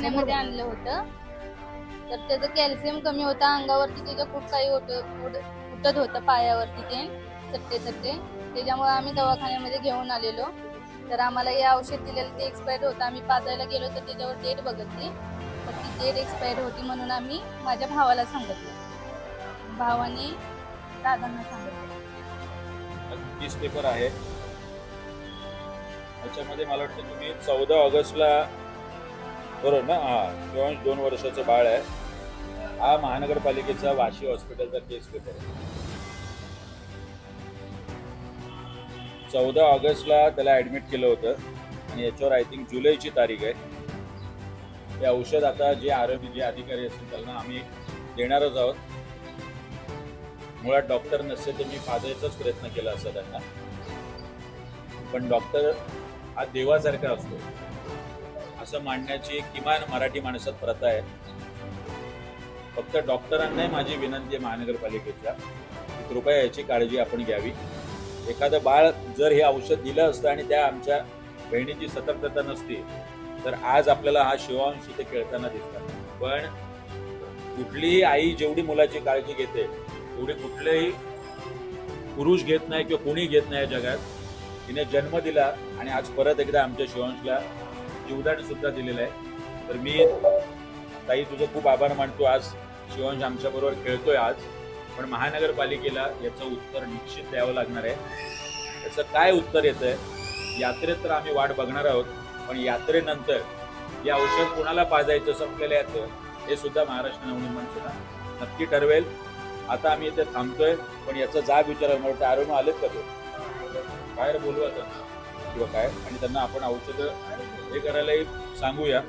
दवाखान्यामध्ये आणलं होतं. तर त्याचं कॅल्शियम कमी होता, अंगावरती त्याचं खूप काही उठत होतं, पायावरती ते चट्टे. त्याच्यामुळे आम्ही दवाखान्यामध्ये घेऊन आलेलो. तर आम्हाला हे औषध दिलेलं ते एक्सपायर्ड होतं. आम्ही पाजायला गेलो तर त्याच्यावर डेट बघितली, तर ती डेट एक्सपायर्ड होती. म्हणून आम्ही माझ्या भावाला सांगितलं, भावाने दादांना सांगितलं. 30 पेपर आहे. त्याच्यामध्ये मला वाटतं तुम्ही 14 ऑगस्टला बरोबर ना? किंवा 2 वर्षाचं बाळ आहे. हा महानगरपालिकेचा वाशी हॉस्पिटलचा केस पेपर आहे. 14 ऑगस्टला त्याला ऍडमिट केलं होतं आणि याच्यावर आय थिंक जुलैची तारीख आहे. हे औषध आता जे आरोग्य जे अधिकारी असतील त्यांना आम्ही देणारच आहोत. मुळात डॉक्टर नसते तर मी पाजायचाच प्रयत्न केला असता त्यांना, पण डॉक्टर हा देवासारखा असतो असं मांडण्याची किमान मराठी माणसात प्रथा आहे. फक्त डॉक्टरांनाही माझी विनंती आहे महानगरपालिकेच्या की कृपया याची काळजी आपण घ्यावी. एखादं बाळ जर हे औषध दिलं असतं आणि त्या आमच्या बहिणीची सतर्कता नसती तर आज आपल्याला हा शिवांश इथे खेळताना दिसतात. पण कुठलीही आई जेवढी मुलाची काळजी घेते तेवढी कुठलेही पुरुष घेत नाही किंवा कोणी घेत नाही जगात. तिने जन्म दिला आणि आज परत एकदा आमच्या शिवांशला जीवदान सुद्धा दिलेलं आहे. तर मी ताई तुझं खूप आभार मानतो. आज शिवांश आमच्याबरोबर खेळतोय आज, पण महानगरपालिकेला याचं उत्तर निश्चित द्यावं लागणार आहे. याचं काय उत्तर येतंय यात्रेत तर आम्ही वाट बघणार आहोत, पण यात्रेनंतर हे औषध कोणाला पाजायचं संपलेलं याचं हे सुद्धा महाराष्ट्र नवनिर्माण सेना नक्की ठरवेल. आता आम्ही इथे थांबतोय, पण याचा जाब विचारायला मला वाटतं आरोग्य आलेत का ते बाहेर बोलवा त्यांना किंवा काय, आणि त्यांना आपण औषधं हे करायलाही सांगूया.